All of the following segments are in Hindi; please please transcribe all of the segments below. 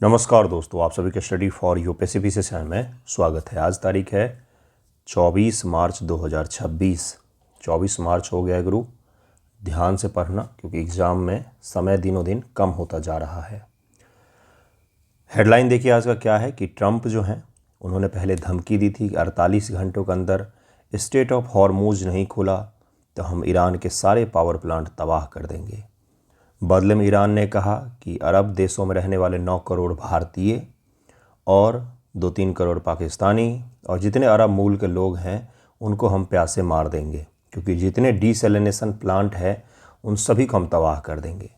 नमस्कार दोस्तों, आप सभी के स्टडी फॉर यूपीएससी से चैनल में स्वागत है। आज तारीख है 24 मार्च 2026। 24 मार्च हो गया गुरु। ध्यान से पढ़ना क्योंकि एग्ज़ाम में समय दिनों दिन कम होता जा रहा है। हेडलाइन देखिए आज का क्या है कि ट्रंप जो हैं उन्होंने पहले धमकी दी थी कि 48 घंटों के अंदर स्ट्रेट ऑफ हॉर्मुज़ नहीं खुला तो हम ईरान के सारे पावर प्लांट तबाह कर देंगे। बदले में ईरान ने कहा कि अरब देशों में रहने वाले 9 करोड़ भारतीय और 2-3 करोड़ पाकिस्तानी और जितने अरब मूल के लोग हैं उनको हम प्यासे मार देंगे, क्योंकि जितने डीसैलिनेशन प्लांट है उन सभी को हम तबाह कर देंगे।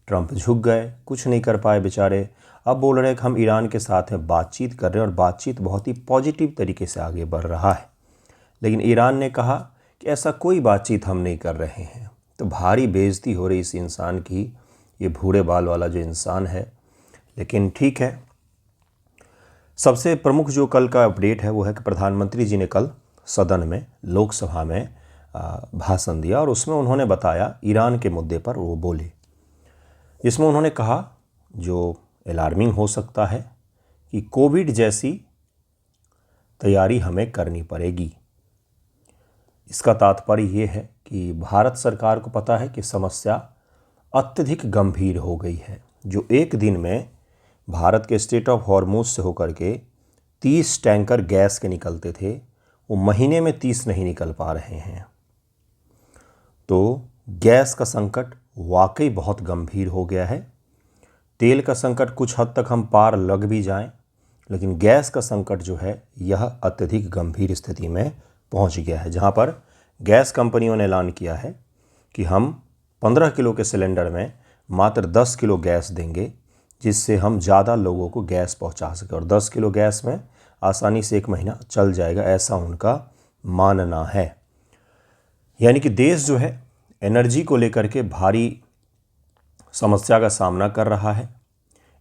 ट्रंप झुक गए, कुछ नहीं कर पाए बेचारे। अब बोल रहे हैं कि हम ईरान के साथ में बातचीत कर रहे हैं और बातचीत बहुत ही पॉजिटिव तरीके से आगे बढ़ रहा है। लेकिन ईरान ने कहा कि ऐसा कोई बातचीत हम नहीं कर रहे हैं। तो भारी बेइज्जती हो रही इस इंसान की, ये भूरे बाल वाला जो इंसान है। लेकिन ठीक है, सबसे प्रमुख जो कल का अपडेट है वो है कि प्रधानमंत्री जी ने कल सदन में, लोकसभा में भाषण दिया और उसमें उन्होंने बताया, ईरान के मुद्दे पर वो बोले, जिसमें उन्होंने कहा जो अलार्मिंग हो सकता है कि कोविड जैसी तैयारी हमें करनी पड़ेगी। इसका तात्पर्य ये है कि भारत सरकार को पता है कि समस्या अत्यधिक गंभीर हो गई है। जो एक दिन में भारत के स्ट्रेट ऑफ हॉर्मुज से होकर के 30 टैंकर गैस के निकलते थे, वो महीने में 30 नहीं निकल पा रहे हैं। तो गैस का संकट वाकई बहुत गंभीर हो गया है। तेल का संकट कुछ हद तक हम पार लग भी जाएं, लेकिन गैस का संकट जो है यह अत्यधिक गंभीर स्थिति में पहुंच गया है, जहां पर गैस कंपनियों ने ऐलान किया है कि हम 15 किलो के सिलेंडर में मात्र 10 किलो गैस देंगे, जिससे हम ज़्यादा लोगों को गैस पहुंचा सकें और 10 किलो गैस में आसानी से 1 महीना चल जाएगा, ऐसा उनका मानना है। यानी कि देश जो है एनर्जी को लेकर के भारी समस्या का सामना कर रहा है।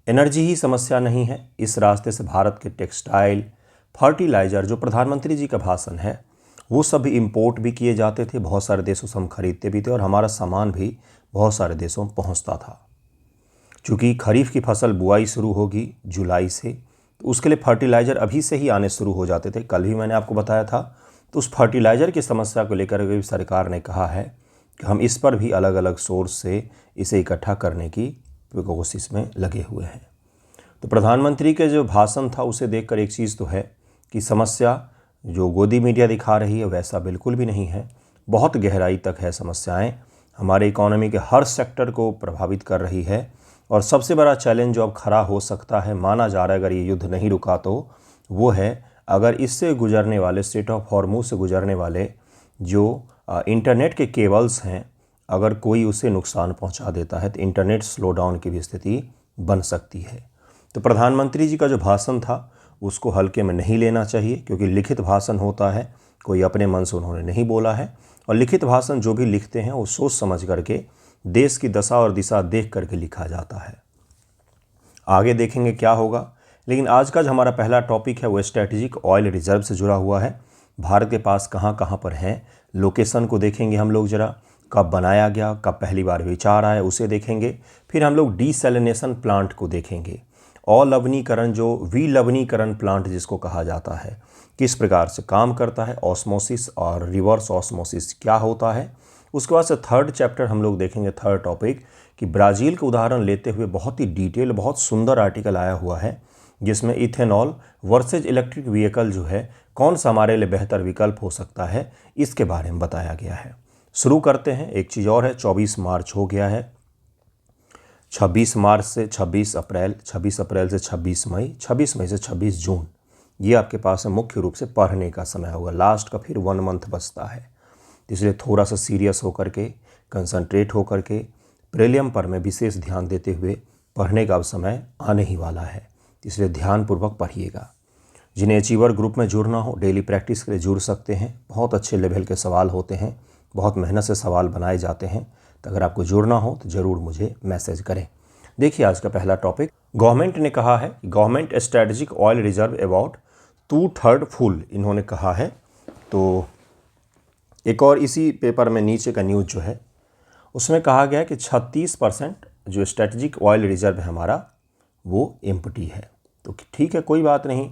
एनर्जी ही समस्या नहीं है, इस रास्ते से भारत के टेक्सटाइल, फर्टिलाइज़र, जो प्रधानमंत्री जी का भाषण है, वो सब भी इम्पोर्ट भी किए जाते थे। बहुत सारे देशों से हम खरीदते भी थे और हमारा सामान भी बहुत सारे देशों में पहुंचता था। चूँकि खरीफ की फसल बुआई शुरू होगी जुलाई से, तो उसके लिए फर्टिलाइज़र अभी से ही आने शुरू हो जाते थे। कल भी मैंने आपको बताया था। तो उस फर्टिलाइज़र की समस्या को लेकर भी सरकार ने कहा है कि हम इस पर भी अलग अलग सोर्स से इसे इकट्ठा करने की कोशिश में लगे हुए हैं। तो प्रधानमंत्री के जो भाषण था उसे देखकर एक चीज़ तो है कि समस्या जो गोदी मीडिया दिखा रही है वैसा बिल्कुल भी नहीं है। बहुत गहराई तक है समस्याएं, हमारे इकोनॉमी के हर सेक्टर को प्रभावित कर रही है। और सबसे बड़ा चैलेंज जो अब खड़ा हो सकता है, माना जा रहा है अगर ये युद्ध नहीं रुका तो, वो है अगर इससे गुजरने वाले, स्ट्रेट ऑफ हॉर्मुज से गुजरने वाले जो इंटरनेट के केबल्स हैं, अगर कोई उसे नुकसान पहुंचा देता है तो इंटरनेट स्लो डाउन की भी स्थिति बन सकती है। तो प्रधानमंत्री जी का जो भाषण था उसको हल्के में नहीं लेना चाहिए, क्योंकि लिखित भाषण होता है, कोई अपने मन से उन्होंने नहीं बोला है। और लिखित भाषण जो भी लिखते हैं वो सोच समझ करके, देश की दशा और दिशा देख करके लिखा जाता है। आगे देखेंगे क्या होगा। लेकिन आज का जो हमारा पहला टॉपिक है वो स्ट्रेटेजिक ऑयल रिजर्व से जुड़ा हुआ है। भारत के पास कहाँ कहाँ पर है, लोकेशन को देखेंगे हम लोग ज़रा, कब बनाया गया, कब पहली बार विचार आया उसे देखेंगे। फिर हम लोग डीसैलिनेशन प्लांट को देखेंगे, अलवणीकरण, जो विलवणीकरण प्लांट जिसको कहा जाता है, किस प्रकार से काम करता है, ऑस्मोसिस और रिवर्स ऑस्मोसिस क्या होता है। उसके बाद से थर्ड चैप्टर हम लोग देखेंगे, थर्ड टॉपिक, कि ब्राज़ील का उदाहरण लेते हुए बहुत ही डिटेल, बहुत सुंदर आर्टिकल आया हुआ है, जिसमें इथेनॉल वर्सेज इलेक्ट्रिक व्हीकल जो है कौन सा हमारे लिए बेहतर विकल्प हो सकता है, इसके बारे में बताया गया है। शुरू करते हैं। एक चीज़ और है, 24 मार्च हो गया है। 26 मार्च से 26 अप्रैल, 26 अप्रैल से 26 मई, 26 मई से 26 जून, ये आपके पास मुख्य रूप से पढ़ने का समय होगा। लास्ट का फिर 1 मंथ बचता है, इसलिए थोड़ा सा सीरियस होकर के, कंसंट्रेट होकर के, प्रीलिम पर में विशेष ध्यान देते हुए पढ़ने का अब समय आने ही वाला है, इसलिए ध्यानपूर्वक पढ़िएगा। जिन्हें अचीवर ग्रुप में जुड़ना हो, डेली प्रैक्टिस के लिए जुड़ सकते हैं। बहुत अच्छे लेवल के सवाल होते हैं, बहुत मेहनत से सवाल बनाए जाते हैं। तो अगर आपको जुड़ना हो तो ज़रूर मुझे मैसेज करें। देखिए आज का पहला टॉपिक, गवर्नमेंट ने कहा है, government strategic oil reserve about 2/3 full, इन्होंने कहा है। तो एक और इसी पेपर में नीचे का न्यूज़ जो है उसमें कहा गया है कि 36% जो स्ट्रेटेजिक ऑयल रिजर्व है हमारा, वो एम्प्टी है। तो ठीक है, कोई बात नहीं,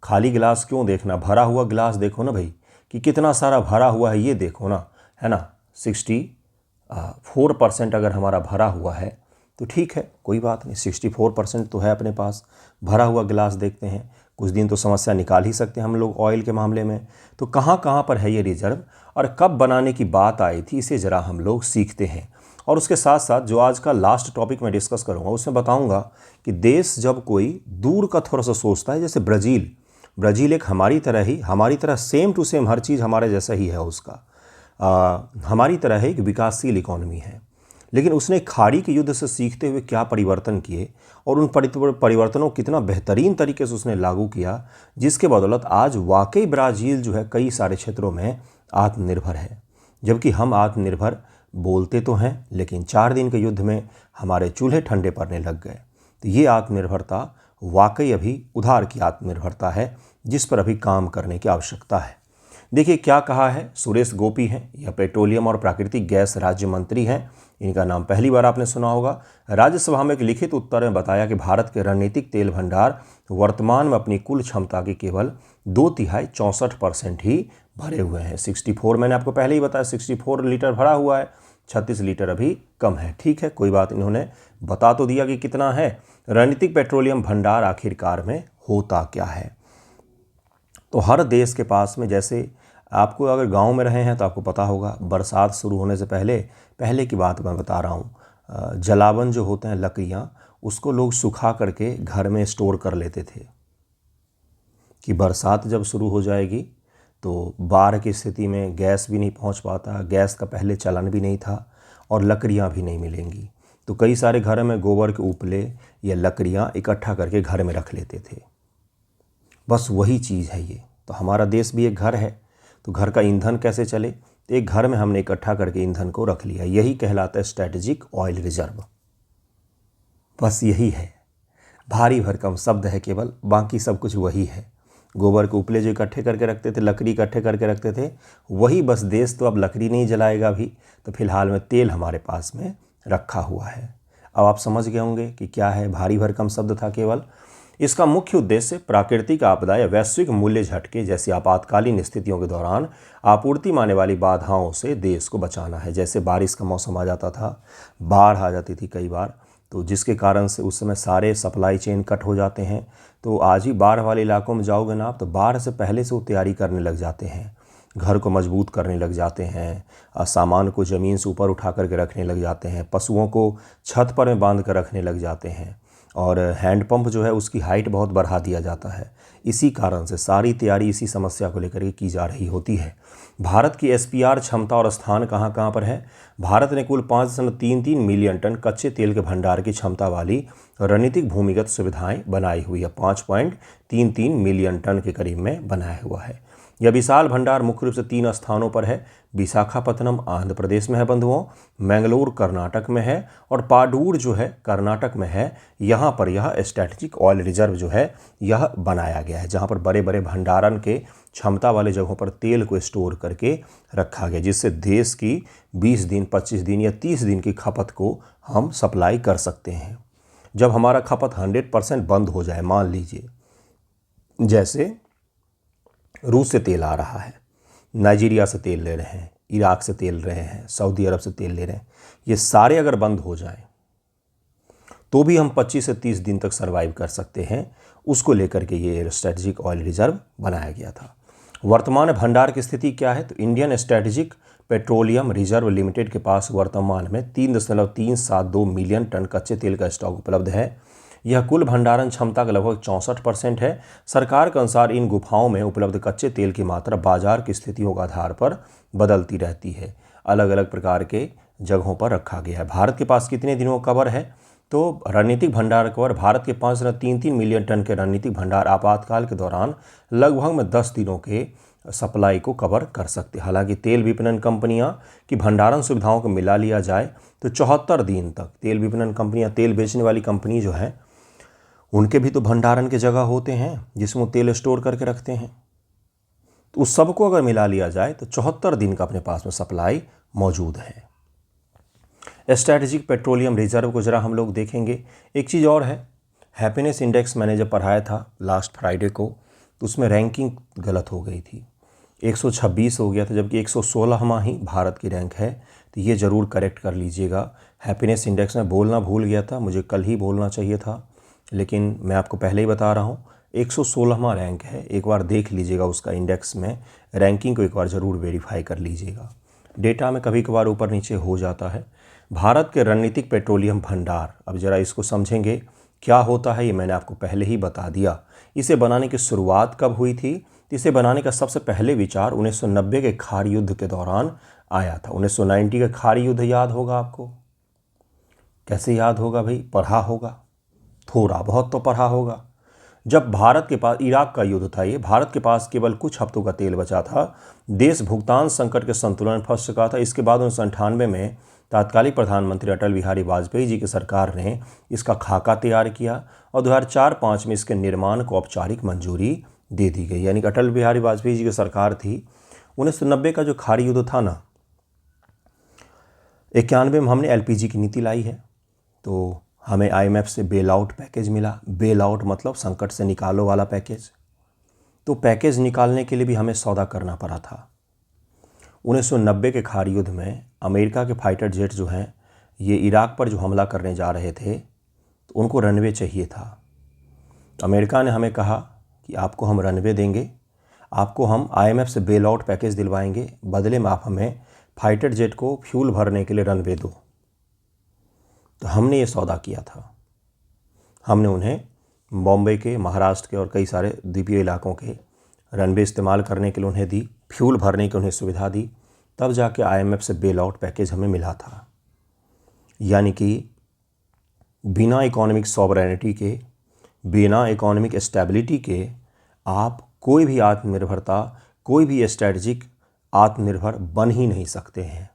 खाली गिलास क्यों देखना, भरा हुआ गिलास देखो ना भाई कि कितना सारा भरा हुआ है, ये देखो ना, है ना। 64% अगर हमारा भरा हुआ है तो ठीक है, कोई बात नहीं, 64% तो है अपने पास। भरा हुआ गिलास देखते हैं, कुछ दिन तो समस्या निकाल ही सकते हैं हम लोग ऑयल के मामले में। तो कहाँ कहाँ पर है ये रिजर्व और कब बनाने की बात आई थी, इसे ज़रा हम लोग सीखते हैं। और उसके साथ साथ जो आज का लास्ट टॉपिक मैं डिस्कस करूँगा उसमें बताऊँगा कि देश जब कोई दूर का थोड़ा सा सोचता है, जैसे ब्राज़ील एक हमारी तरह सेम टू सेम हर चीज़ हमारे जैसा ही है उसका, हमारी तरह एक विकासशील इकोनॉमी है, लेकिन उसने खाड़ी के युद्ध से सीखते हुए क्या परिवर्तन किए और उन परिवर्तनों को कितना बेहतरीन तरीके से उसने लागू किया, जिसके बदौलत आज वाकई ब्राज़ील जो है कई सारे क्षेत्रों में आत्मनिर्भर है। जबकि हम आत्मनिर्भर बोलते तो हैं, लेकिन 4 दिन के युद्ध में हमारे चूल्हे ठंडे पड़ने लग गए। तो ये आत्मनिर्भरता वाकई अभी उधार की आत्मनिर्भरता है, जिस पर अभी काम करने की आवश्यकता है। देखिए क्या कहा है, सुरेश गोपी हैं, यह पेट्रोलियम और प्राकृतिक गैस राज्य मंत्री हैं। इनका नाम पहली बार आपने सुना होगा। राज्यसभा में एक लिखित उत्तर में बताया कि भारत के रणनीतिक तेल भंडार वर्तमान में अपनी कुल क्षमता की केवल 2/3 64% ही भरे हुए हैं। 64 मैंने आपको पहले ही बताया, 64 लीटर भरा हुआ है, 36 लीटर अभी कम है। ठीक है, कोई बात, इन्होंने बता तो दिया कि कितना है। रणनीतिक पेट्रोलियम भंडार आखिरकार में होता क्या है। तो हर देश के पास में, जैसे आपको अगर गांव में रहे हैं तो आपको पता होगा, बरसात शुरू होने से पहले की बात मैं बता रहा हूँ, जलावन जो होते हैं लकड़ियाँ, उसको लोग सुखा करके घर में स्टोर कर लेते थे कि बरसात जब शुरू हो जाएगी तो बाढ़ की स्थिति में गैस भी नहीं पहुँच पाता, गैस का पहले चलन भी नहीं था और लकड़ियाँ भी नहीं मिलेंगी। तो कई सारे घर में गोबर के उपले या लकड़ियाँ इकट्ठा करके घर में रख लेते थे। बस वही चीज़ है ये। तो हमारा देश भी एक घर है, तो घर का ईंधन कैसे चले, तो एक घर में हमने इकट्ठा करके ईंधन को रख लिया, यही कहलाता है स्ट्रैटेजिक ऑयल रिजर्व। बस यही है, भारी भरकम शब्द है केवल, बाकी सब कुछ वही है। गोबर के उपले जो इकट्ठे करके रखते थे, लकड़ी इकट्ठे करके रखते थे, वही बस देश तो अब लकड़ी नहीं जलाएगा भी, तो फिलहाल में तेल हमारे पास में रखा हुआ है। अब आप समझ गए होंगे कि क्या है, भारी भरकम शब्द था केवल। इसका मुख्य उद्देश्य प्राकृतिक आपदा या वैश्विक मूल्य झटके जैसी आपातकालीन स्थितियों के दौरान आपूर्ति में आने वाली बाधाओं से देश को बचाना है। जैसे बारिश का मौसम आ जाता था, बाढ़ आ जाती थी कई बार, तो जिसके कारण से उस समय सारे सप्लाई चेन कट हो जाते हैं। तो आज ही बाढ़ वाले इलाकों में जाओगे ना आप, तो बाढ़ से पहले से वो तैयारी करने लग जाते हैं, घर को मजबूत करने लग जाते हैं, सामान को ज़मीन से ऊपर उठा करके रखने लग जाते हैं, पशुओं को छत पर में बांध कर रखने लग जाते हैं, और हैंडपंप जो है उसकी हाइट बहुत बढ़ा दिया जाता है। इसी कारण से सारी तैयारी इसी समस्या को लेकर के की जा रही होती है। भारत की एसपीआर क्षमता और स्थान कहाँ कहाँ पर है। भारत ने कुल 5.33 मिलियन टन कच्चे तेल के भंडार की क्षमता वाली रणनीतिक भूमिगत सुविधाएं बनाई हुई है। 5.33 मिलियन टन के करीब में बनाया हुआ है। यह विशाल भंडार मुख्य रूप से 3 स्थानों पर है। विशाखापत्तनम आंध्र प्रदेश में है बंधुओं, मैंगलोर कर्नाटक में है और पाडूर जो है कर्नाटक में है। यहाँ पर यह स्ट्रैटेजिक ऑयल रिजर्व जो है यह बनाया गया है, जहाँ पर बड़े बड़े भंडारण के क्षमता वाले जगहों पर तेल को स्टोर करके रखा गया, जिससे देश की 20 दिन 25 दिन या 30 दिन की खपत को हम सप्लाई कर सकते हैं। जब हमारा खपत 100% बंद हो जाए, मान लीजिए जैसे रूस से तेल आ रहा है, नाइजीरिया से तेल ले रहे हैं, इराक से तेल रहे हैं, सऊदी अरब से तेल ले रहे हैं, ये सारे अगर बंद हो जाएं तो भी हम 25 से 30 दिन तक सर्वाइव कर सकते हैं। उसको लेकर के ये स्ट्रैटेजिक ऑयल रिजर्व बनाया गया था। वर्तमान भंडार की स्थिति क्या है, तो Indian strategic petroleum reserve limited के पास वर्तमान में 3.372 मिलियन टन कच्चे तेल का स्टॉक उपलब्ध है। यह कुल भंडारण क्षमता का लगभग 64% है। सरकार के अनुसार इन गुफाओं में उपलब्ध कच्चे तेल की मात्रा बाजार की स्थितियों के आधार पर बदलती रहती है, अलग अलग प्रकार के जगहों पर रखा गया है। भारत के पास कितने दिनों का कवर है, तो रणनीतिक भंडार कवर भारत के 5.33 मिलियन टन के रणनीतिक भंडार आपातकाल के दौरान लगभग में 10 दिनों के सप्लाई को कवर कर सकते हैं। हालांकि तेल विपणन कंपनियां की भंडारण सुविधाओं को मिला लिया जाए तो 74 दिन तक तेल विपणन कंपनियां, तेल बेचने वाली कंपनी जो है, उनके भी तो भंडारण के जगह होते हैं जिसमें वो तेल स्टोर करके रखते हैं। तो उस सबको अगर मिला लिया जाए तो 74 दिन का अपने पास में सप्लाई मौजूद है। स्ट्रैटेजिक पेट्रोलियम रिजर्व को जरा हम लोग देखेंगे। एक चीज़ और है, हैप्पीनेस इंडेक्स मैंने जब पढ़ाया था लास्ट फ्राइडे को, तो उसमें रैंकिंग गलत हो गई थी, 126 हो गया था, जबकि 116वां ही भारत की रैंक है। तो ये ज़रूर करेक्ट कर लीजिएगा। हैप्पीनेस इंडेक्स में बोलना भूल गया था, मुझे कल ही बोलना चाहिए था, लेकिन मैं आपको पहले ही बता रहा हूँ 116वां रैंक है। एक बार देख लीजिएगा उसका इंडेक्स में रैंकिंग को, एक बार ज़रूर वेरीफाई कर लीजिएगा। डेटा में कभी कभार ऊपर नीचे हो जाता है। भारत के रणनीतिक पेट्रोलियम भंडार, अब ज़रा इसको समझेंगे क्या होता है, ये मैंने आपको पहले ही बता दिया। इसे बनाने की शुरुआत कब हुई थी? इसे बनाने का सबसे पहले विचार 1990 के खार युद्ध के दौरान आया था। 1990 का खार युद्ध याद होगा आपको? कैसे याद होगा भाई? पढ़ा होगा, थोड़ा बहुत तो पढ़ा होगा। जब भारत के पास, इराक का युद्ध था ये, भारत के पास केवल कुछ हफ्तों का तेल बचा था, देश भुगतान संकट के संतुलन में फंस चुका था। इसके बाद 1998 में तात्कालिक प्रधानमंत्री अटल बिहारी वाजपेयी जी की सरकार ने इसका खाका तैयार किया और 2004-05 में इसके निर्माण को औपचारिक मंजूरी दे दी गई। यानी कि अटल बिहारी वाजपेयी जी की सरकार थी। 1990 का जो खाड़ी युद्ध था ना, 91 में हमने LPG की नीति लाई है, तो हमें IMF से बेल आउट पैकेज मिला। बेल आउट मतलब संकट से निकालो वाला पैकेज। तो पैकेज निकालने के लिए भी हमें सौदा करना पड़ा था। 1990 के खाड़ी युद्ध में अमेरिका के फाइटर जेट जो हैं, ये इराक पर जो हमला करने जा रहे थे, तो उनको रनवे चाहिए था। अमेरिका ने हमें कहा कि आपको हम रनवे देंगे, आपको हम IMF से बेल आउट पैकेज दिलवाएंगे, बदले में आप हमें फाइटर जेट को फ्यूल भरने के लिए रनवे दो। तो हमने ये सौदा किया था। हमने उन्हें बॉम्बे के, महाराष्ट्र के और कई सारे द्वीपीय इलाकों के रनवे इस्तेमाल करने के लिए उन्हें दी, फ्यूल भरने की उन्हें सुविधा दी, तब जाके IMF से बेल आउट पैकेज हमें मिला था। यानी कि बिना इकोनॉमिक सॉवरेनिटी के, बिना इकोनॉमिक स्टेबिलिटी के आप कोई भी आत्मनिर्भरता, कोई भी स्ट्रेटजिक आत्मनिर्भर बन ही नहीं सकते हैं।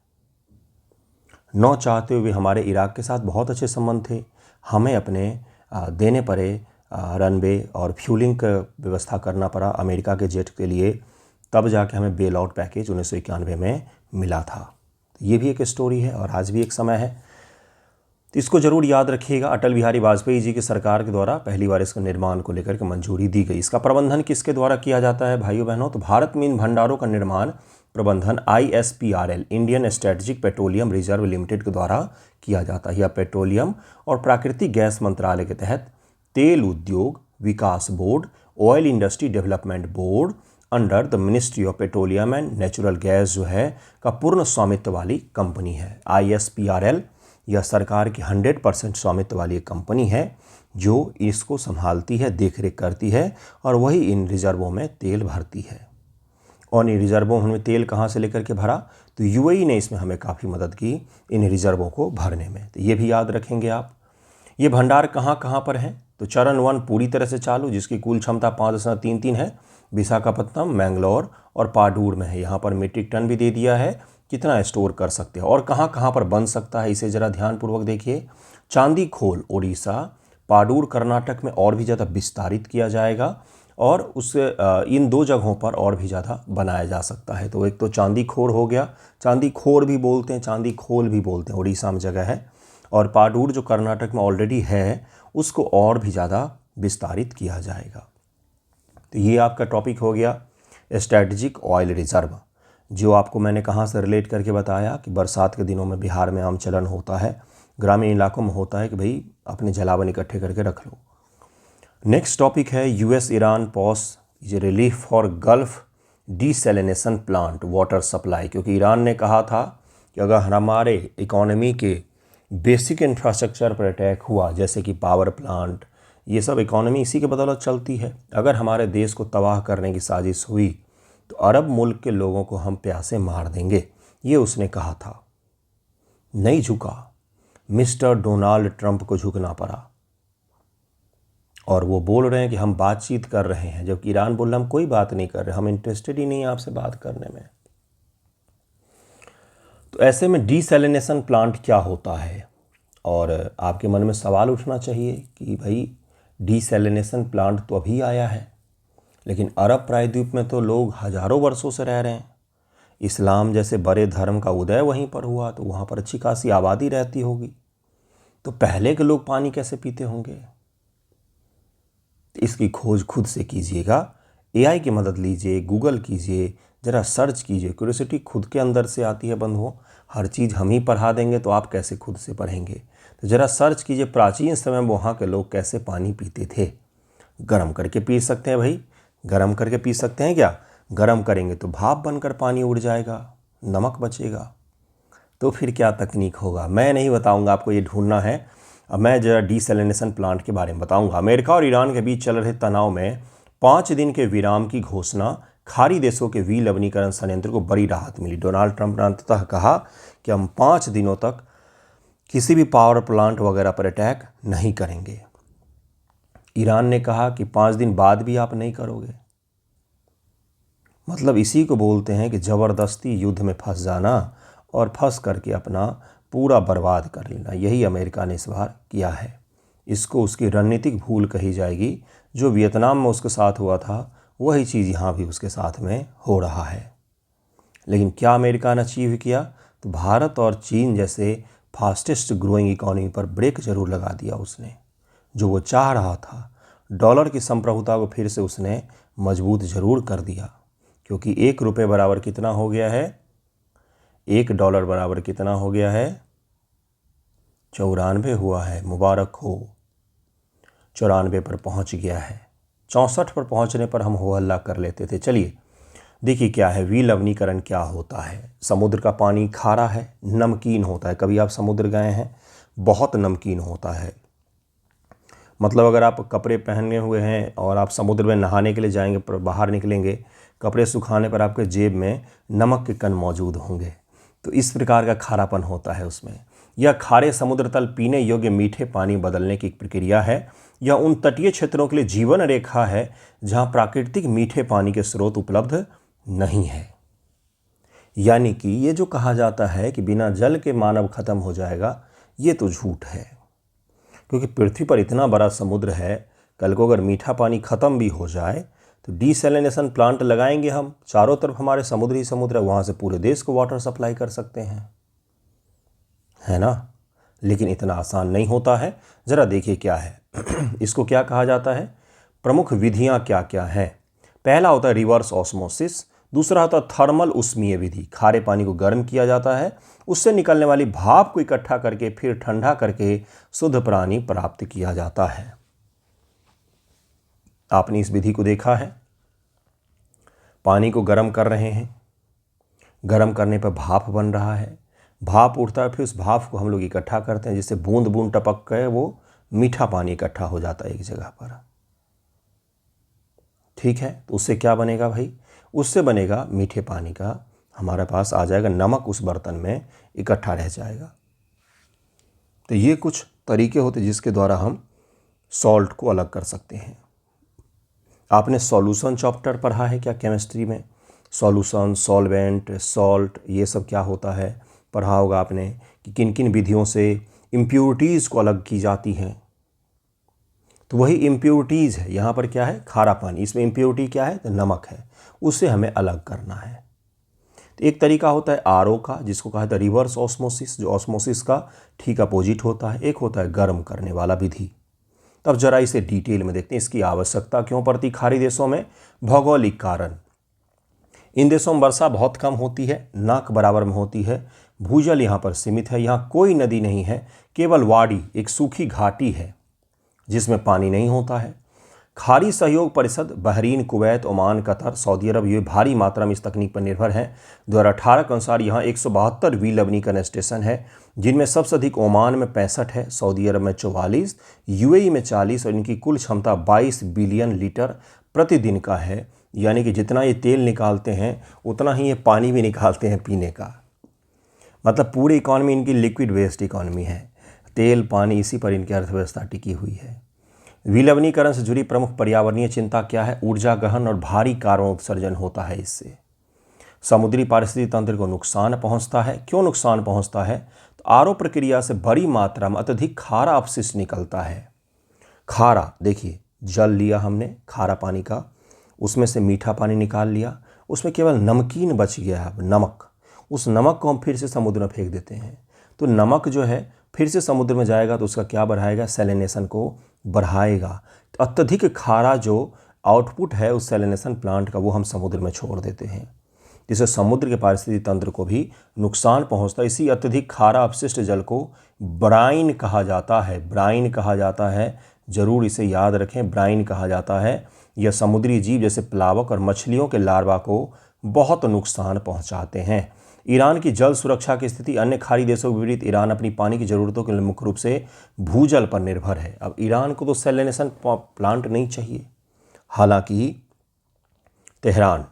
न चाहते हुए हमारे इराक के साथ बहुत अच्छे संबंध थे, हमें अपने देने पड़े रनवे और फ्यूलिंग का व्यवस्था करना पड़ा अमेरिका के जेट के लिए, तब जाके हमें बेल आउट पैकेज 1991 में मिला था। तो ये भी एक स्टोरी है और आज भी एक समय है, तो इसको ज़रूर याद रखिएगा। अटल बिहारी वाजपेयी जी की सरकार के द्वारा पहली बार इसके निर्माण को लेकर के मंजूरी दी गई। इसका प्रबंधन किसके द्वारा किया जाता है भाइयों बहनों? तो भारत में इन भंडारों का निर्माण प्रबंधन ISPRL, Indian strategic petroleum reserve limited के द्वारा किया जाता है। यह पेट्रोलियम और प्राकृतिक गैस मंत्रालय के तहत तेल उद्योग विकास बोर्ड, oil industry development board under the ministry of petroleum and natural gas जो है का पूर्ण स्वामित्व वाली कंपनी है। ISPRL यह सरकार की 100% स्वामित्व वाली एक कंपनी है जो इसको संभालती है, देखरेख करती है और वही इन रिजर्वों में तेल भरती है। और इन रिजर्वों में तेल कहाँ से लेकर के भरा? तो UAE ने इसमें हमें काफ़ी मदद की इन रिजर्वों को भरने में। तो ये भी याद रखेंगे आप। ये भंडार कहाँ कहाँ पर हैं? तो चरण 1 पूरी तरह से चालू, जिसकी कुल क्षमता 5.33 है, विशाखापत्तनम, मैंगलोर और पाडूर में है। यहाँ पर मीट्रिक टन भी दे दिया है कितना स्टोर कर सकते हैं और कहाँ कहाँ पर बन सकता है, इसे ज़रा ध्यानपूर्वक देखिए। चांदी खोल ओडिशा, पाडूर कर्नाटक में और भी ज़्यादा विस्तारित किया जाएगा और उससे इन 2 जगहों पर और भी ज़्यादा बनाया जा सकता है। तो एक तो चांदी खोर हो गया, चांदी खोर भी बोलते हैं, चांदी खोल भी बोलते हैं, उड़ीसा में जगह है। और पाडूर जो कर्नाटक में ऑलरेडी है उसको और भी ज़्यादा विस्तारित किया जाएगा। तो ये आपका टॉपिक हो गया स्ट्रैटेजिक ऑयल रिजर्व, जो आपको मैंने कहाँ से रिलेट करके बताया कि बरसात के दिनों में बिहार में आम चलन होता है, ग्रामीण इलाकों में होता है कि भाई अपने जलावन इकट्ठे करके रख लो। नेक्स्ट टॉपिक है US Iran pause relief for gulf desalination plant water supply, क्योंकि ईरान ने कहा था कि अगर हमारे इकोनॉमी के बेसिक इंफ्रास्ट्रक्चर पर अटैक हुआ, जैसे कि पावर प्लांट, ये सब इकोनॉमी इसी के बदौलत चलती है, अगर हमारे देश को तबाह करने की साजिश हुई तो अरब मुल्क के लोगों को हम प्यासे मार देंगे, ये उसने कहा था। नहीं झुका, मिस्टर डोनाल्ड ट्रंप को झुकना पड़ा और वो बोल रहे हैं कि हम बातचीत कर रहे हैं, जबकि ईरान बोल रहा हम कोई बात नहीं कर रहे, हम इंटरेस्टेड ही नहीं है आपसे बात करने में। तो ऐसे में डीसैलिनेशन प्लांट क्या होता है? और आपके मन में सवाल उठना चाहिए कि भाई डीसैलिनेशन प्लांट तो अभी आया है, लेकिन अरब प्रायद्वीप में तो लोग हज़ारों वर्षों से रह रहे हैं। इस्लाम जैसे बड़े धर्म का उदय वहीं पर हुआ, तो वहाँ पर अच्छी खासी आबादी रहती होगी, तो पहले के लोग पानी कैसे पीते होंगे? इसकी खोज खुद से कीजिएगा, एआई की मदद लीजिए, गूगल कीजिए, ज़रा सर्च कीजिए। क्यूरियोसिटी खुद के अंदर से आती है बंधुओं। हर चीज़ हम ही पढ़ा देंगे तो आप कैसे खुद से पढ़ेंगे। तो ज़रा सर्च कीजिए प्राचीन समय में वहाँ के लोग कैसे पानी पीते थे। गर्म करके पी सकते हैं भाई, गर्म करके पी सकते हैं क्या? गर्म करेंगे तो भाप बनकर पानी उड़ जाएगा, नमक बचेगा। तो फिर क्या तकनीक होगा? मैं नहीं बताऊंगा, आपको ये ढूंढना है। अब मैं जरा डीसैलिनेशन प्लांट के बारे में बताऊंगा। अमेरिका और ईरान के बीच चल रहे तनाव में 5 दिन के विराम की घोषणा, खाड़ी देशों के विलवनीकरण संयंत्र को बड़ी राहत मिली। डोनाल्ड ट्रंप ने अंततः कहा कि हम 5 दिनों तक किसी भी पावर प्लांट वगैरह पर अटैक नहीं करेंगे। ईरान ने कहा कि 5 दिन बाद भी आप नहीं करोगे। मतलब इसी को बोलते हैं कि ज़बरदस्ती युद्ध में फंस जाना और फंस करके अपना पूरा बर्बाद कर लेना। यही अमेरिका ने इस बार किया है। इसको उसकी रणनीतिक भूल कही जाएगी। जो वियतनाम में उसके साथ हुआ था वही चीज़ यहाँ भी उसके साथ में हो रहा है। लेकिन क्या अमेरिका ने अचीव किया? तो भारत और चीन जैसे फास्टेस्ट ग्रोइंग इकॉनमी पर ब्रेक जरूर लगा दिया उसने। जो वो चाह रहा था, डॉलर की संप्रभुता को फिर से उसने मजबूत जरूर कर दिया। क्योंकि 1 रुपये बराबर कितना हो गया है? 1 डॉलर बराबर कितना हो गया है? 94 हुआ है। मुबारक हो, 94 पर पहुंच गया है। 64 पर पहुंचने पर हम हो हल्ला कर लेते थे। चलिए देखिए क्या है विलवनीकरण क्या होता है। समुद्र का पानी खारा है, नमकीन होता है। कभी आप समुद्र गए हैं? बहुत नमकीन होता है। मतलब अगर आप कपड़े पहने हुए हैं और आप समुद्र में नहाने के लिए जाएंगे, पर बाहर निकलेंगे, कपड़े सुखाने पर आपके जेब में नमक के कण मौजूद होंगे। तो इस प्रकार का खारापन होता है उसमें। यह खारे समुद्र तल पीने योग्य मीठे पानी बदलने की प्रक्रिया है। यह उन तटीय क्षेत्रों के लिए जीवन रेखा है जहां प्राकृतिक मीठे पानी के स्रोत उपलब्ध नहीं है। यानी कि ये जो कहा जाता है कि बिना जल के मानव खत्म हो जाएगा, ये तो झूठ है। क्योंकि पृथ्वी पर इतना बड़ा समुद्र है, कल को अगर मीठा पानी खत्म भी हो जाए तो डीसैलिनेशन प्लांट लगाएंगे हम, चारों तरफ हमारे समुद्र ही समुद्र है, वहाँ से पूरे देश को वाटर सप्लाई कर सकते हैं, है ना। लेकिन इतना आसान नहीं होता है। ज़रा देखिए क्या है इसको क्या कहा जाता है, प्रमुख विधियाँ क्या क्या हैं। पहला होता है रिवर्स ऑस्मोसिस, दूसरा होता है थर्मल उष्मीय विधि। खारे पानी को गर्म किया जाता है, उससे निकलने वाली भाप को इकट्ठा करके फिर ठंडा करके शुद्ध पानी प्राप्त किया जाता है। आपने इस विधि को देखा है। पानी को गर्म कर रहे हैं, गर्म करने पर भाप बन रहा है, भाप उठता है, फिर उस भाप को हम लोग इकट्ठा करते हैं, जिससे बूंद बूंद टपक कर वो मीठा पानी इकट्ठा हो जाता है एक जगह पर। ठीक है, तो उससे क्या बनेगा भाई? उससे बनेगा मीठे पानी का हमारे पास आ जाएगा, नमक उस बर्तन में इकट्ठा रह जाएगा। तो ये कुछ तरीके होते जिसके द्वारा हम सॉल्ट को अलग कर सकते हैं। आपने सॉल्यूशन चैप्टर पढ़ा है क्या केमिस्ट्री में? सॉल्यूशन, सॉल्वेंट, सॉल्ट, ये सब क्या होता है पढ़ा होगा आपने कि किन किन विधियों से इम्प्योरिटीज़ को अलग की जाती हैं। तो वही इम्प्योरिटीज़ है यहाँ पर। क्या है? खारा पानी। इसमें इम्प्योरिटी क्या है? तो नमक है, उससे हमें अलग करना है। तो एक तरीका होता है आरओ का, जिसको कहा जाता है रिवर्स ऑस्मोसिस, जो ऑस्मोसिस का ठीक अपोजिट होता है। एक होता है गर्म करने वाला विधि। तब जरा इसे डिटेल में देखते हैं। इसकी आवश्यकता क्यों पड़ती खाड़ी देशों में? भौगोलिक कारण। इन देशों में वर्षा बहुत कम होती है, नाक बराबर में होती है। भूजल यहाँ पर सीमित है, यहाँ कोई नदी नहीं है, केवल वाडी, एक सूखी घाटी है जिसमें पानी नहीं होता है। खाड़ी सहयोग परिषद Bahrain, Kuwait, Oman, Qatar, Saudi Arabia ये भारी मात्रा में इस तकनीक पर निर्भर हैं। 2018 के अनुसार यहाँ 172 विलवनीकरण स्टेशन है, जिनमें सबसे अधिक ओमान में 65 है, सऊदी अरब में 44, यूएई में 40 और इनकी कुल क्षमता 22 बिलियन लीटर प्रतिदिन का है। यानी कि जितना ये तेल निकालते हैं उतना ही ये पानी भी निकालते हैं पीने का। मतलब पूरी इकॉनमी इनकी लिक्विड वेस्ट इकॉनमी है। तेल, पानी, इसी पर इनकी अर्थव्यवस्था टिकी हुई है। विलवनीकरण से जुड़ी प्रमुख पर्यावरणीय चिंता क्या है? ऊर्जा गहन और भारी कार्बन उत्सर्जन होता है इससे। समुद्री पारिस्थितिक तंत्र को नुकसान पहुंचता है। क्यों नुकसान पहुंचता है? तो आरओ प्रक्रिया से बड़ी मात्रा में अत्यधिक खारा अपशिष्ट निकलता है। खारा, देखिए जल लिया हमने खारा पानी का, उसमें से मीठा पानी निकाल लिया, उसमें केवल नमकीन बच गया है। नमक, उस नमक को हम फिर से समुद्र में फेंक देते हैं। तो नमक जो है फिर से समुद्र में जाएगा तो उसका क्या बढ़ाएगा? सैलिनेशन को बढ़ाएगा। अत्यधिक खारा जो आउटपुट है उस सैलिनेशन प्लांट का वो हम समुद्र में छोड़ देते हैं, जिससे समुद्र के पारिस्थितिक तंत्र को भी नुकसान पहुंचता है। इसी अत्यधिक खारा अपशिष्ट जल को ब्राइन कहा जाता है। ब्राइन कहा जाता है, जरूर इसे याद रखें, ब्राइन कहा जाता है। यह समुद्री जीव जैसे प्लावक और मछलियों के लार्वा को बहुत नुकसान पहुंचाते हैं। ईरान की जल सुरक्षा की स्थिति अन्य खाड़ी देशों के विपरीत ईरान अपनी पानी की ज़रूरतों के लिए मुख्य रूप से भूजल पर निर्भर है। अब ईरान को तो सैलिनेशन प्लांट नहीं चाहिए। हालांकि तेहरान,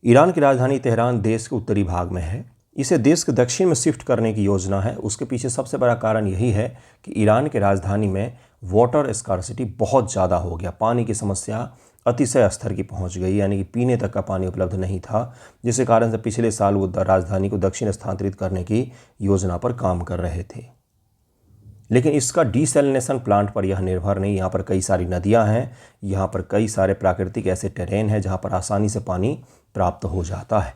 ईरान की राजधानी तेहरान देश के उत्तरी भाग में है। इसे देश के दक्षिण में शिफ्ट करने की योजना है। उसके पीछे सबसे बड़ा कारण यही है कि ईरान की राजधानी में वाटर स्कार्सिटी बहुत ज़्यादा हो गया। पानी की समस्या अतिशय स्तर की पहुंच गई, यानी कि पीने तक का पानी उपलब्ध नहीं था, जिसके कारण से पिछले साल वो राजधानी को दक्षिण स्थानांतरित करने की योजना पर काम कर रहे थे। लेकिन इसका डिसैलिनेशन प्लांट पर यह निर्भर नहीं। यहाँ पर कई सारी नदियाँ हैं, यहाँ पर कई सारे प्राकृतिक ऐसे टेरेन हैं जहाँ पर आसानी से पानी प्राप्त हो जाता है।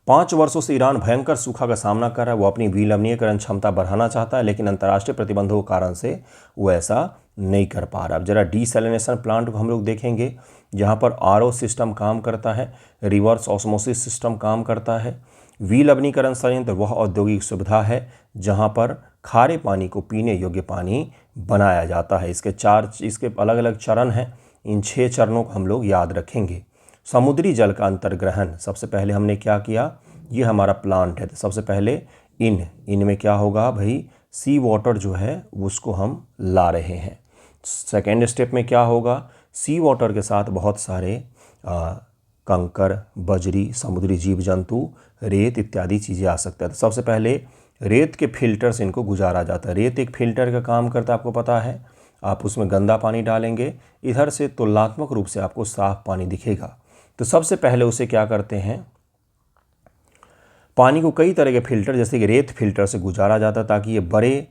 5 वर्षों से ईरान भयंकर सूखा का सामना कर रहा है। वो अपनी विलवनीयकरण क्षमता बढ़ाना चाहता है, लेकिन अंतर्राष्ट्रीय प्रतिबंधों के कारण से वो ऐसा नहीं कर पा रहा। अब जरा डिसैलिनेशन प्लांट को हम लोग देखेंगे, जहाँ पर आरओ सिस्टम काम करता है, रिवर्स ऑस्मोसिस सिस्टम काम करता है। विलवनीकरण संयंत्र वह औद्योगिक सुविधा है जहाँ पर खारे पानी को पीने योग्य पानी बनाया जाता है। इसके अलग अलग चरण हैं। इन 6 चरणों को हम लोग याद रखेंगे। समुद्री जल का अंतर्ग्रहण, सबसे पहले हमने क्या किया, ये हमारा प्लांट है, तो सबसे पहले इनमें क्या होगा भाई, सी वाटर जो है उसको हम ला रहे हैं। सेकेंड स्टेप में क्या होगा, सी वाटर के साथ बहुत सारे कंकर, बजरी, समुद्री जीव जंतु, रेत इत्यादि चीज़ें आ सकते हैं। तो सबसे पहले रेत के फिल्टर से इनको गुजारा जाता है। रेत एक फिल्टर का काम करता है, आपको पता है। आप उसमें गंदा पानी डालेंगे, इधर से तुलनात्मक रूप से आपको साफ पानी दिखेगा। तो सबसे पहले उसे क्या करते हैं, पानी को कई तरह के फिल्टर जैसे कि रेत फिल्टर से गुजारा जाता है, ताकि ये बड़े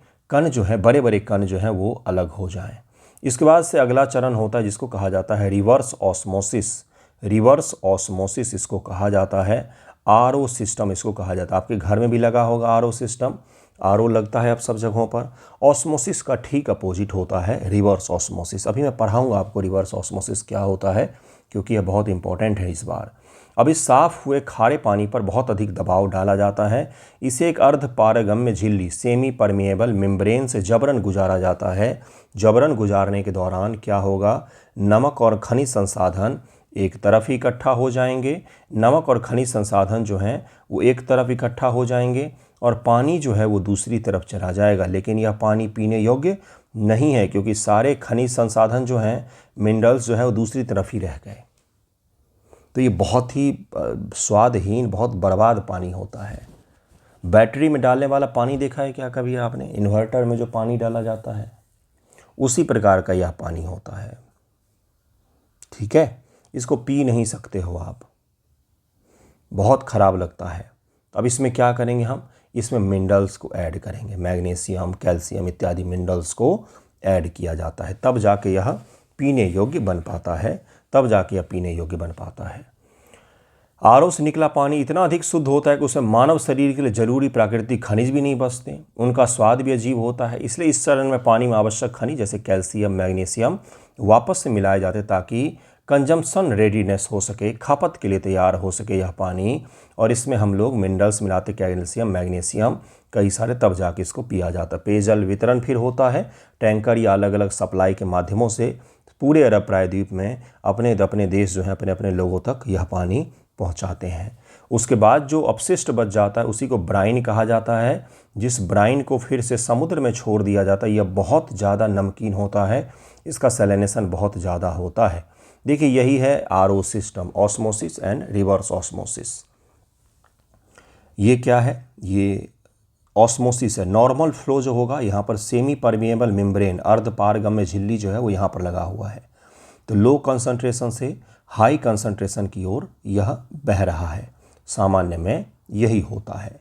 बड़े कण जो हैं वो अलग हो जाएं। इसके बाद से अगला चरण होता है जिसको कहा जाता है रिवर्स ऑस्मोसिस। रिवर्स ऑस्मोसिस इसको कहा जाता है। आरओ सिस्टम इसको कहा जाता है। आपके घर में भी लगा होगा आरओ सिस्टम, आरओ लगता है अब सब जगहों पर। ऑस्मोसिस का ठीक अपोजिट होता है रिवर्स ऑस्मोसिस। अभी मैं पढ़ाऊंगा आपको रिवर्स ऑस्मोसिस क्या होता है, क्योंकि यह बहुत इंपॉर्टेंट है इस बार। अब इस साफ हुए खारे पानी पर बहुत अधिक दबाव डाला जाता है। इसे एक अर्ध पारगम्य झिल्ली सेमी परमिएबल मेम्ब्रेन से जबरन गुजारा जाता है। जबरन गुजारने के दौरान क्या होगा, नमक और खनिज संसाधन एक तरफ ही इकट्ठा हो जाएंगे। नमक और खनिज संसाधन जो हैं वो एक तरफ इकट्ठा हो जाएंगे और पानी जो है वो दूसरी तरफ चला जाएगा। लेकिन यह पानी पीने योग्य नहीं है, क्योंकि सारे खनिज संसाधन जो हैं, मिनरल्स जो है वो दूसरी तरफ ही रह गए। तो ये बहुत ही स्वादहीन, बहुत बर्बाद पानी होता है। बैटरी में डालने वाला पानी देखा है क्या कभी आपने? इन्वर्टर में जो पानी डाला जाता है उसी प्रकार का यह पानी होता है। ठीक है, इसको पी नहीं सकते हो आप, बहुत खराब लगता है। अब इसमें क्या करेंगे हम, इसमें मिनरल्स को ऐड करेंगे, मैग्नीशियम, कैल्शियम इत्यादि मिनरल्स को ऐड किया जाता है, तब जाके यह पीने योग्य बन पाता है। आरओ से निकला पानी इतना अधिक शुद्ध होता है कि उसमें मानव शरीर के लिए जरूरी प्राकृतिक खनिज भी नहीं बचते, उनका स्वाद भी अजीब होता है। इसलिए इस चरण में पानी में आवश्यक खनिज जैसे कैल्शियम, मैग्नीशियम वापस से मिलाए जाते ताकि कंजम्पशन रेडीनेस हो सके, खपत के लिए तैयार हो सके यह पानी। और इसमें हम लोग मिनरल्स मिलाते, कैल्शियम, मैग्नीशियम कई सारे, तब जाके इसको पिया जाता है। पेयजल वितरण फिर होता है टैंकर या अलग अलग सप्लाई के माध्यमों से पूरे अरब प्रायद्वीप में अपने देश जो है अपने लोगों तक यह पानी पहुंचाते हैं। उसके बाद जो अपशिष्ट बच जाता है उसी को ब्राइन कहा जाता है। जिस ब्राइन को फिर से समुद्र में छोड़ दिया जाता है, यह बहुत ज़्यादा नमकीन होता है, इसका सैलिनेशन बहुत ज़्यादा होता है। देखिए यही है RO system, osmosis and reverse osmosis. ये क्या है, ये ऑस्मोसिस है। नॉर्मल फ्लो जो होगा यहाँ पर सेमी परमिएबल मेम्ब्रेन, अर्ध पारगम्य झिल्ली जो है वो यहाँ पर लगा हुआ है। तो लो कंसंट्रेशन से हाई कंसंट्रेशन की ओर यह बह रहा है। सामान्य में यही होता है।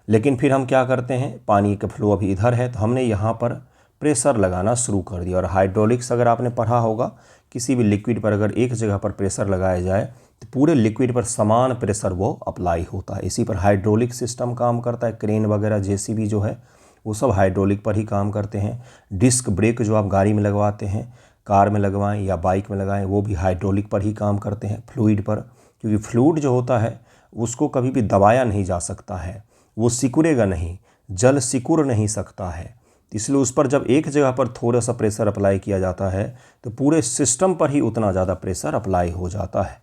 लेकिन फिर हम क्या करते हैं, पानी का फ्लो अभी इधर है तो हमने यहाँ पर प्रेशर लगाना शुरू कर दिया। और हाइड्रोलिक्स अगर आपने पढ़ा होगा, किसी भी लिक्विड पर अगर एक जगह पर प्रेशर लगाया जाए तो पूरे लिक्विड पर समान प्रेशर वो अप्लाई होता है। इसी पर हाइड्रोलिक सिस्टम काम करता है। क्रेन वगैरह जेसीबी जो है वो सब हाइड्रोलिक पर ही काम करते हैं। डिस्क ब्रेक जो आप गाड़ी में लगवाते हैं कार में लगवाएं या बाइक में लगाएं, वो भी हाइड्रोलिक पर ही काम करते हैं, फ्लूइड पर, क्योंकि फ्लूइड जो होता है उसको कभी भी दबाया नहीं जा सकता है, वो सिकुड़ेगा नहीं, जल सिकुड़ नहीं सकता है। इसलिए उस पर जब एक जगह पर थोड़ा सा प्रेशर अप्लाई किया जाता है तो पूरे सिस्टम पर ही उतना ज़्यादा प्रेशर अप्लाई हो जाता है।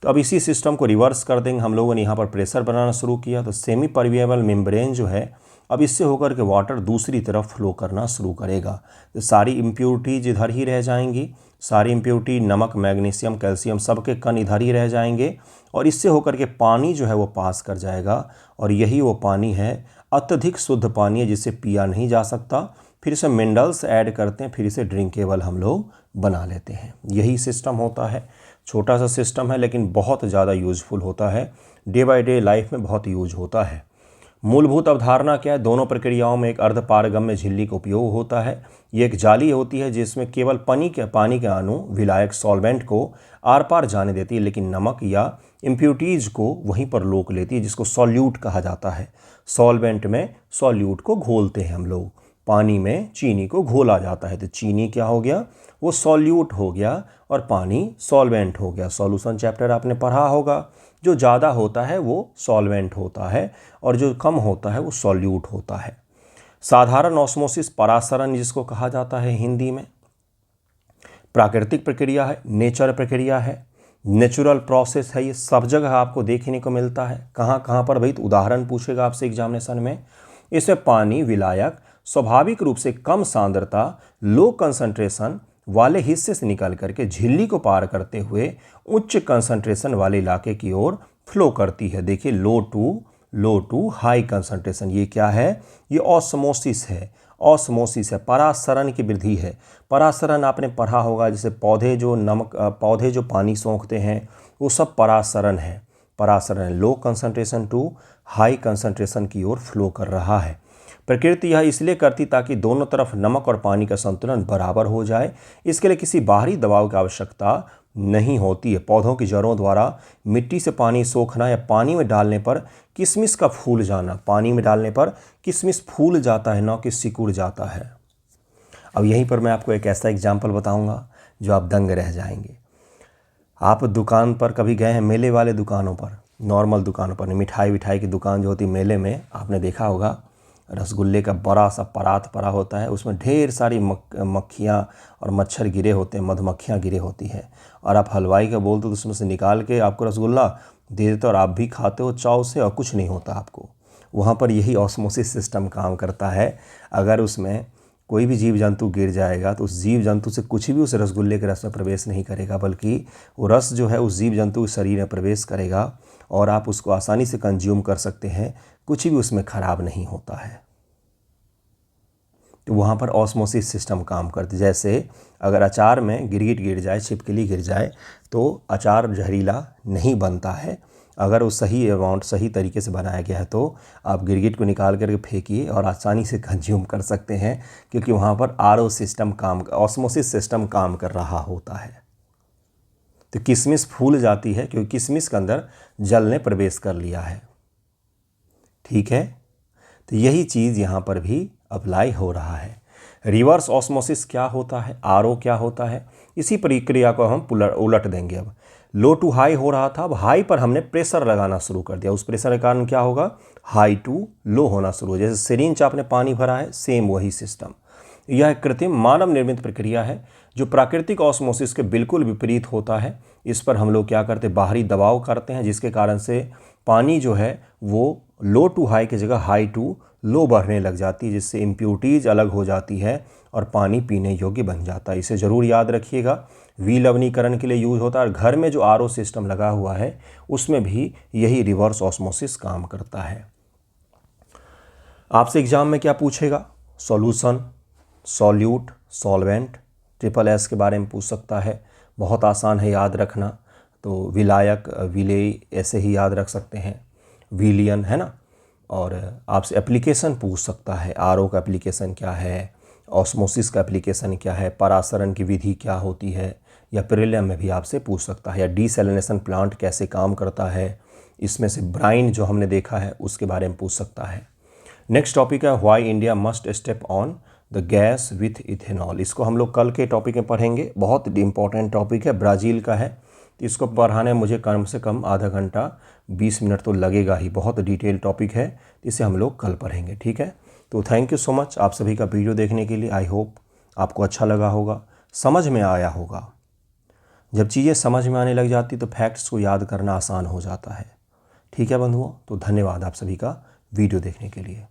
तो अब इसी सिस्टम को रिवर्स कर देंगे, हम लोगों ने यहाँ पर प्रेशर बनाना शुरू किया तो सेमी परमिएबल मेम्ब्रेन जो है अब इससे होकर के वाटर दूसरी तरफ फ्लो करना शुरू करेगा। तो सारी इम्प्योरिटीज इधर ही रह जाएंगी, सारी इम्प्योरिटी नमक, मैग्नीशियम, कैल्शियम सबके कण इधर ही रह जाएंगे और इससे होकर के पानी जो है वो पास कर जाएगा और यही वो पानी है, अत्यधिक शुद्ध पानी है जिसे पिया नहीं जा सकता। फिर इसे मिनरल्स ऐड करते हैं, फिर इसे ड्रिंकेबल हम लोग बना लेते हैं। यही सिस्टम होता है, छोटा सा सिस्टम है लेकिन बहुत ज़्यादा यूजफुल होता है, डे बाय डे लाइफ में बहुत यूज होता है। मूलभूत अवधारणा क्या है? दोनों प्रक्रियाओं में एक अर्धपारगम्य झिल्ली का उपयोग होता है। ये एक जाली होती है जिसमें केवल पानी के अणु विलायक सॉल्वेंट को आर पार जाने देती है, लेकिन नमक या इम्प्योरिटीज को वहीं पर रोक लेती है, जिसको सॉल्यूट कहा जाता है। सॉल्वेंट में सॉल्यूट को घोलते हैं हम लोग, पानी में चीनी को घोला जाता है तो चीनी क्या हो गया? वो सॉल्यूट हो गया और पानी सॉल्वेंट हो गया। सॉल्यूशन चैप्टर आपने पढ़ा होगा, जो ज़्यादा होता है वो सॉल्वेंट होता है और जो कम होता है वो सॉल्यूट होता है। साधारण ऑस्मोसिस, परासरण जिसको कहा जाता है हिंदी में, प्राकृतिक प्रक्रिया है, नेचर प्रक्रिया है, नेचुरल प्रोसेस है। ये सब जगह आपको देखने को मिलता है। कहाँ कहाँ पर भाई? तो उदाहरण पूछेगा आपसे एग्जामिनेशन में। इसमें पानी विलायक स्वाभाविक रूप से कम सांद्रता, लो कंसंट्रेशन वाले हिस्से से निकल करके झिल्ली को पार करते हुए उच्च कंसंट्रेशन वाले इलाके की ओर फ्लो करती है। देखिए, लो टू हाई कंसंट्रेशन, ये क्या है? ये ऑस्मोसिस है। ऑस्मोसिस है, परासरण की वृद्धि है। परासरण आपने पढ़ा होगा, जैसे पौधे जो पानी सोखते हैं वो सब परासरण है। परासरण low concentration to high concentration की ओर फ्लो कर रहा है। प्रकृति यह इसलिए करती ताकि दोनों तरफ नमक और पानी का संतुलन बराबर हो जाए। इसके लिए किसी बाहरी दबाव की आवश्यकता नहीं होती है। पौधों की जड़ों द्वारा मिट्टी से पानी सोखना या पानी में डालने पर किशमिश का फूल जाना, पानी में डालने पर किशमिश फूल जाता है, न कि सिकुड़ जाता है। अब यहीं पर मैं आपको एक ऐसा एग्जाम्पल बताऊंगा जो आप दंग रह जाएंगे। आप दुकान पर कभी गए हैं? मेले वाले दुकानों पर, नॉर्मल दुकानों पर, मिठाई की दुकान जो होती है मेले में, आपने देखा होगा रसगुल्ले का बड़ा सा परात पड़ा होता है, उसमें ढेर सारी मक्खियाँ और मच्छर गिरे होते हैं, मधुमक्खियाँ गिरे होती हैं, और आप हलवाई का बोलते तो उसमें से निकाल के आपको रसगुल्ला दे देते और आप भी खाते हो चाव से और कुछ नहीं होता आपको। वहाँ पर यही ऑस्मोसिस सिस्टम काम करता है। अगर उसमें कोई भी जीव जंतु गिर जाएगा तो उस जीव जंतु से कुछ भी उस रसगुल्ले के रस में प्रवेश नहीं करेगा, बल्कि वो रस जो है उस जीव जंतु के शरीर में प्रवेश करेगा और आप उसको आसानी से कंज्यूम कर सकते हैं, कुछ भी उसमें खराब नहीं होता है। तो वहाँ पर ऑस्मोसिस सिस्टम काम करती है। जैसे अगर अचार में गिरगिट गिर जाए, छिपकली गिर जाए तो अचार जहरीला नहीं बनता है। अगर वो सही अमाउंट, सही तरीके से बनाया गया है तो आप गिरगिट को निकाल करके फेंकिए और आसानी से कंज्यूम कर सकते हैं, क्योंकि वहाँ पर आरओ सिस्टम ऑस्मोसिस सिस्टम काम कर रहा होता है। तो किशमिश फूल जाती है क्योंकि किशमिश के अंदर जल ने प्रवेश कर लिया है। ठीक है, तो यही चीज़ यहाँ पर भी अप्लाई हो रहा है। रिवर्स ऑस्मोसिस क्या होता है, आरओ क्या होता है, इसी प्रक्रिया को हम उलट देंगे। अब लो टू हाई हो रहा था, अब हाई पर हमने प्रेशर लगाना शुरू कर दिया। उस प्रेशर के कारण क्या होगा? हाई टू लो होना शुरू हो। जैसे सिरिंज आपने पानी भरा है, सेम वही सिस्टम। यह कृत्रिम मानव निर्मित प्रक्रिया है जो प्राकृतिक ऑस्मोसिस के बिल्कुल विपरीत होता है। इस पर हम लोग क्या करते हैं? बाहरी दबाव करते हैं, जिसके कारण से पानी जो है वो लो टू हाई की जगह हाई टू लो बढ़ने लग जाती है, जिससे इम्प्योरिटीज अलग हो जाती है और पानी पीने योग्य बन जाता है। इसे ज़रूर याद रखिएगा, विलवणीकरण के लिए यूज होता है। और घर में जो आरओ सिस्टम लगा हुआ है उसमें भी यही रिवर्स ऑस्मोसिस काम करता है। आपसे एग्जाम में क्या पूछेगा? Solution, solute, solvent, triple S के बारे में पूछ सकता है। बहुत आसान है याद रखना, तो विलायक, विलेय ऐसे ही याद रख सकते हैं, विलियन, है ना। और आपसे एप्लीकेशन पूछ सकता है, आरओ का एप्लीकेशन क्या है, ऑस्मोसिस का एप्लीकेशन क्या है, परासरण की विधि क्या होती है, या प्रीलिम में भी आपसे पूछ सकता है, या डीसैलिनेशन प्लांट कैसे काम करता है, इसमें से ब्राइन जो हमने देखा है उसके बारे में पूछ सकता है। नेक्स्ट टॉपिक है why India must step on the gas with ethanol. इसको हम लोग कल के टॉपिक में पढ़ेंगे। बहुत इंपॉर्टेंट टॉपिक है, ब्राज़ील का है, तो इसको पढ़ाने में मुझे कम से कम आधा घंटा 20 मिनट तो लगेगा ही। बहुत डिटेल टॉपिक है, इसे हम लोग कल पढ़ेंगे, ठीक है। तो थैंक यू सो मच आप सभी का वीडियो देखने के लिए। आई होप आपको अच्छा लगा होगा, समझ में आया होगा। जब चीज़ें समझ में आने लग जाती तो फैक्ट्स को याद करना आसान हो जाता है, ठीक है बंधुओं। तो धन्यवाद आप सभी का वीडियो देखने के लिए।